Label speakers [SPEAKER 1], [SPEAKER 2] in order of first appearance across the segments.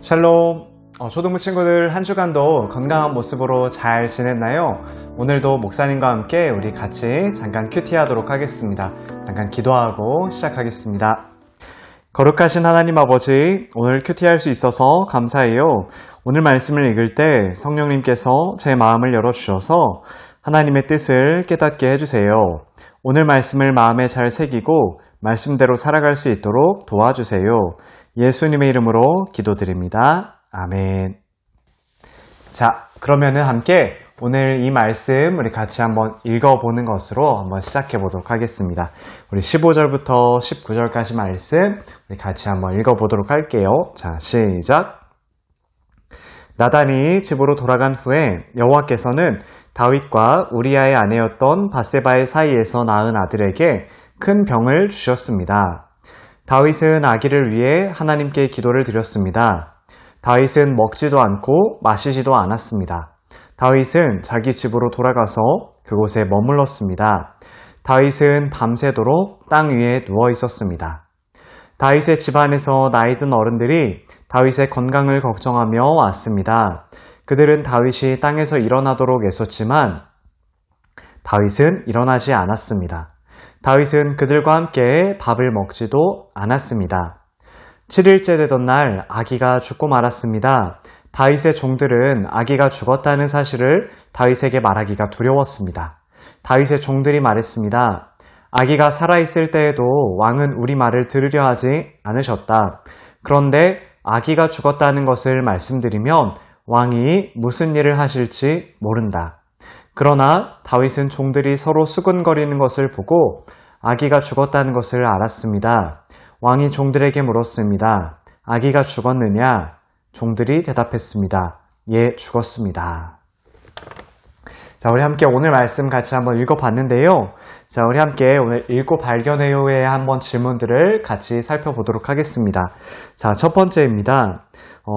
[SPEAKER 1] 샬롬. 초등부 친구들 한 주간도 건강한 모습으로 잘 지냈나요? 오늘도 목사님과 함께 우리 같이 잠깐 큐티 하도록 하겠습니다. 잠깐 기도하고 시작하겠습니다. 거룩하신 하나님 아버지, 오늘 큐티 할 수 있어서 감사해요. 오늘 말씀을 읽을 때 성령님께서 제 마음을 열어주셔서 하나님의 뜻을 깨닫게 해주세요. 오늘 말씀을 마음에 잘 새기고 말씀대로 살아갈 수 있도록 도와주세요. 예수님의 이름으로 기도드립니다. 아멘. 자, 그러면은 함께 오늘 이 말씀 우리 같이 한번 읽어보는 것으로 한번 시작해 보도록 하겠습니다. 우리 15절부터 19절까지 말씀 우리 같이 한번 읽어보도록 할게요. 자, 시작. 나단이 집으로 돌아간 후에 여호와께서는 다윗과 우리아의 아내였던 밧세바의 사이에서 낳은 아들에게 큰 병을 주셨습니다. 다윗은 아기를 위해 하나님께 기도를 드렸습니다. 다윗은 먹지도 않고 마시지도 않았습니다. 다윗은 자기 집으로 돌아가서 그곳에 머물렀습니다. 다윗은 밤새도록 땅 위에 누워 있었습니다. 다윗의 집안에서 나이 든 어른들이 다윗의 건강을 걱정하며 왔습니다. 그들은 다윗이 땅에서 일어나도록 애썼지만 다윗은 일어나지 않았습니다. 다윗은 그들과 함께 밥을 먹지도 않았습니다. 7일째 되던 날 아기가 죽고 말았습니다. 다윗의 종들은 아기가 죽었다는 사실을 다윗에게 말하기가 두려웠습니다. 다윗의 종들이 말했습니다. 아기가 살아있을 때에도 왕은 우리 말을 들으려 하지 않으셨다. 그런데 아기가 죽었다는 것을 말씀드리면 왕이 무슨 일을 하실지 모른다. 그러나 다윗은 종들이 서로 수근거리는 것을 보고 아기가 죽었다는 것을 알았습니다. 왕이 종들에게 물었습니다. 아기가 죽었느냐? 종들이 대답했습니다. 예, 죽었습니다. 자, 우리 함께 오늘 말씀 같이 한번 읽어봤는데요. 자, 우리 함께 오늘 읽고 발견해요의 한번 질문들을 같이 살펴보도록 하겠습니다. 자, 첫 번째입니다.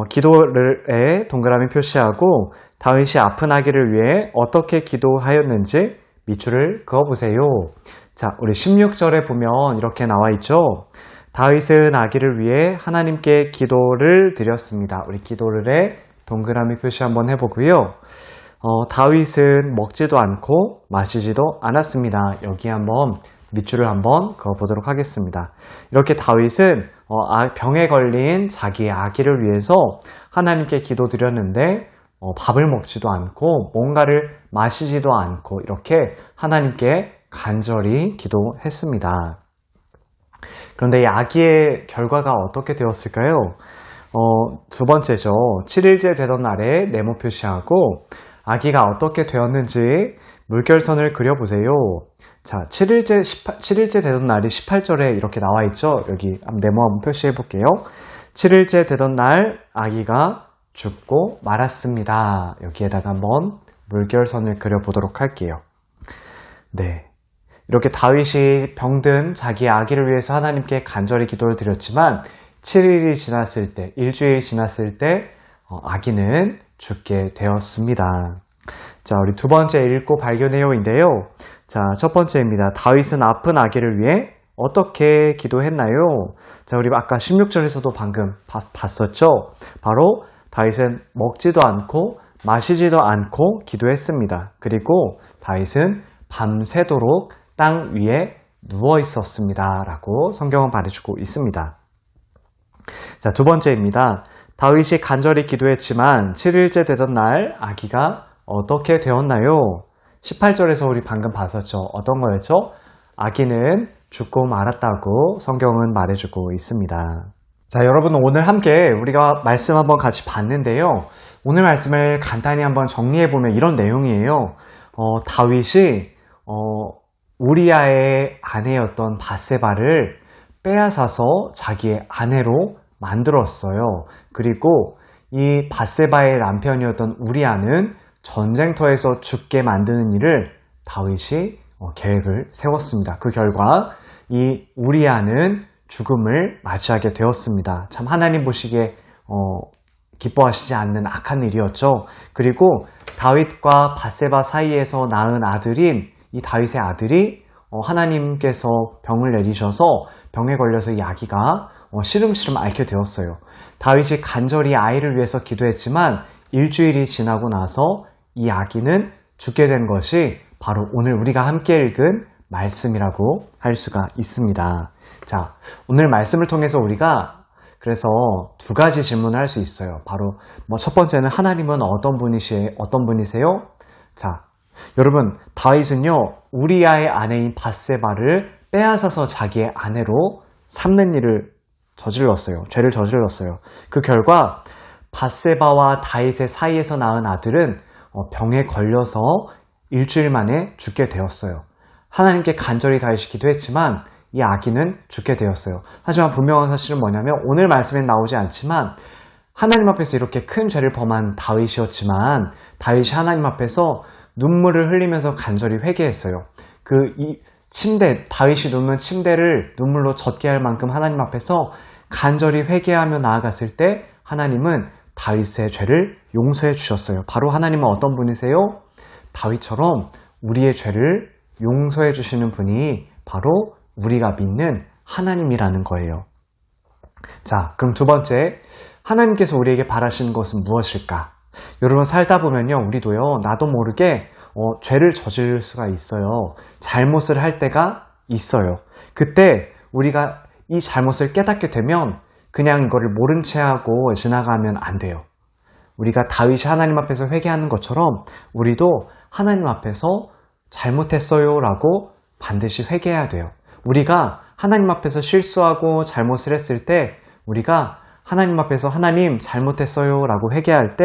[SPEAKER 1] 기도를 동그라미 표시하고 다윗이 아픈 아기를 위해 어떻게 기도하였는지 밑줄을 그어보세요. 자, 우리 16절에 보면 이렇게 나와 있죠. 다윗은 아기를 위해 하나님께 기도를 드렸습니다. 우리 기도를 동그라미 표시 한번 해보고요. 다윗은 먹지도 않고 마시지도 않았습니다. 여기 한번 밑줄을 한번 그어보도록 하겠습니다. 이렇게 다윗은 병에 걸린 자기의 아기를 위해서 하나님께 기도드렸는데 밥을 먹지도 않고 뭔가를 마시지도 않고 이렇게 하나님께 간절히 기도했습니다. 그런데 이 아기의 결과가 어떻게 되었을까요? 두 번째죠. 7일째 되던 날에 네모 표시하고 아기가 어떻게 되었는지 물결선을 그려보세요. 자, 7일째 되던 날이 18절에 이렇게 나와 있죠. 여기 네모 한번 표시해 볼게요. 7일째 되던 날 아기가 죽고 말았습니다. 여기에다가 한번 물결선을 그려보도록 할게요. 네. 이렇게 다윗이 병든 자기 아기를 위해서 하나님께 간절히 기도를 드렸지만 7일이 지났을 때, 일주일이 지났을 때 아기는 죽게 되었습니다. 자, 우리 두 번째 읽고 발견해요인데요. 자, 첫 번째입니다. 다윗은 아픈 아기를 위해 어떻게 기도했나요? 자, 우리 아까 16절에서도 방금 봤었죠? 바로 다윗은 먹지도 않고 마시지도 않고 기도했습니다. 그리고 다윗은 밤새도록 땅 위에 누워 있었습니다. 라고 성경은 말해주고 있습니다. 자, 두 번째입니다. 다윗이 간절히 기도했지만 7일째 되던 날 아기가 어떻게 되었나요? 18절에서 우리 방금 봤었죠. 어떤 거였죠? 아기는 죽고 말았다고 성경은 말해주고 있습니다. 자, 여러분 오늘 함께 우리가 말씀 한번 같이 봤는데요. 오늘 말씀을 간단히 한번 정리해보면 이런 내용이에요. 다윗이 우리아의 아내였던 밧세바를 빼앗아서 자기의 아내로 만들었어요. 그리고 이 밧세바의 남편이었던 우리아는 전쟁터에서 죽게 만드는 일을 다윗이 계획을 세웠습니다. 그 결과 이 우리아는 죽음을 맞이하게 되었습니다. 참 하나님 보시기에 기뻐하시지 않는 악한 일이었죠. 그리고 다윗과 밧세바 사이에서 낳은 아들인 이 다윗의 아들이 하나님께서 병을 내리셔서 병에 걸려서 이 아기가 시름시름 앓게 되었어요. 다윗이 간절히 아이를 위해서 기도했지만 일주일이 지나고 나서 이 아기는 죽게 된 것이 바로 오늘 우리가 함께 읽은 말씀이라고 할 수가 있습니다. 자, 오늘 말씀을 통해서 우리가 그래서 두 가지 질문을 할 수 있어요. 바로 첫 번째는 하나님은 어떤 분이세요? 자, 여러분, 다윗은요, 우리아의 아내인 밧세바를 빼앗아서 자기의 아내로 삼는 일을 저질렀어요. 죄를 저질렀어요. 그 결과 밧세바와 다윗의 사이에서 낳은 아들은 병에 걸려서 일주일 만에 죽게 되었어요. 하나님께 간절히 다윗이 기도했지만 이 아기는 죽게 되었어요. 하지만 분명한 사실은 뭐냐면 오늘 말씀에 나오지 않지만 하나님 앞에서 이렇게 큰 죄를 범한 다윗이었지만 다윗이 하나님 앞에서 눈물을 흘리면서 간절히 회개했어요. 다윗이 눕는 침대를 눈물로 젖게 할 만큼 하나님 앞에서 간절히 회개하며 나아갔을 때 하나님은 다윗의 죄를 용서해 주셨어요. 바로 하나님은 어떤 분이세요? 다윗처럼 우리의 죄를 용서해 주시는 분이 바로 우리가 믿는 하나님이라는 거예요. 자, 그럼 두 번째, 하나님께서 우리에게 바라시는 것은 무엇일까? 여러분, 살다 보면요, 우리도요, 나도 모르게 죄를 저지를 수가 있어요. 잘못을 할 때가 있어요. 그때 우리가 이 잘못을 깨닫게 되면 그냥 이거를 모른 채 하고 지나가면 안 돼요. 우리가 다윗이 하나님 앞에서 회개하는 것처럼 우리도 하나님 앞에서 잘못했어요 라고 반드시 회개해야 돼요. 우리가 하나님 앞에서 실수하고 잘못을 했을 때 우리가 하나님 앞에서 하나님 잘못했어요 라고 회개할 때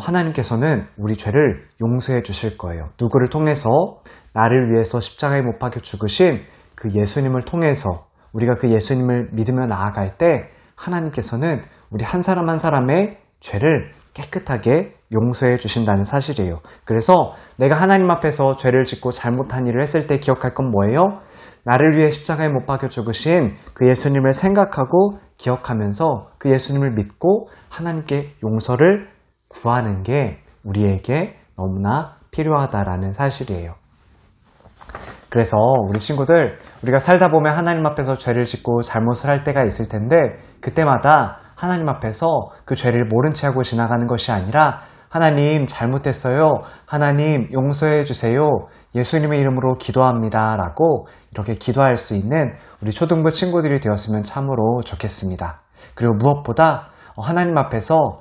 [SPEAKER 1] 하나님께서는 우리 죄를 용서해 주실 거예요. 누구를 통해서? 나를 위해서 십자가에 못 박혀 죽으신 그 예수님을 통해서 우리가 그 예수님을 믿으며 나아갈 때 하나님께서는 우리 한 사람 한 사람의 죄를 깨끗하게 용서해 주신다는 사실이에요. 그래서 내가 하나님 앞에서 죄를 짓고 잘못한 일을 했을 때 기억할 건 뭐예요? 나를 위해 십자가에 못 박혀 죽으신 그 예수님을 생각하고 기억하면서 그 예수님을 믿고 하나님께 용서를 구하는 게 우리에게 너무나 필요하다라는 사실이에요. 그래서 우리 친구들, 우리가 살다 보면 하나님 앞에서 죄를 짓고 잘못을 할 때가 있을 텐데 그때마다 하나님 앞에서 그 죄를 모른 채 하고 지나가는 것이 아니라 하나님 잘못했어요. 하나님 용서해 주세요. 예수님의 이름으로 기도합니다. 라고 이렇게 기도할 수 있는 우리 초등부 친구들이 되었으면 참으로 좋겠습니다. 그리고 무엇보다 하나님 앞에서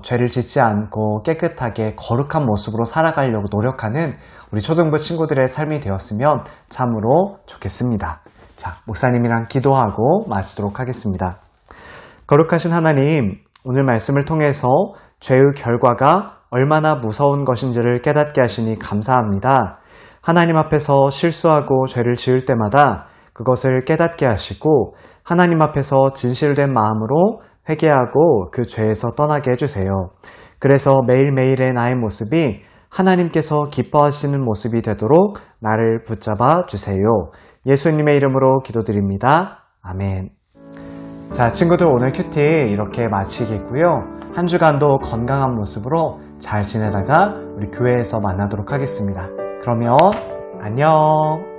[SPEAKER 1] 죄를 짓지 않고 깨끗하게 거룩한 모습으로 살아가려고 노력하는 우리 초등부 친구들의 삶이 되었으면 참으로 좋겠습니다. 자, 목사님이랑 기도하고 마치도록 하겠습니다. 거룩하신 하나님, 오늘 말씀을 통해서 죄의 결과가 얼마나 무서운 것인지를 깨닫게 하시니 감사합니다. 하나님 앞에서 실수하고 죄를 지을 때마다 그것을 깨닫게 하시고 하나님 앞에서 진실된 마음으로 회개하고 그 죄에서 떠나게 해주세요. 그래서 매일매일의 나의 모습이 하나님께서 기뻐하시는 모습이 되도록 나를 붙잡아 주세요. 예수님의 이름으로 기도드립니다. 아멘. 자, 친구들, 오늘 큐티 이렇게 마치겠고요. 한 주간도 건강한 모습으로 잘 지내다가 우리 교회에서 만나도록 하겠습니다. 그러면 안녕.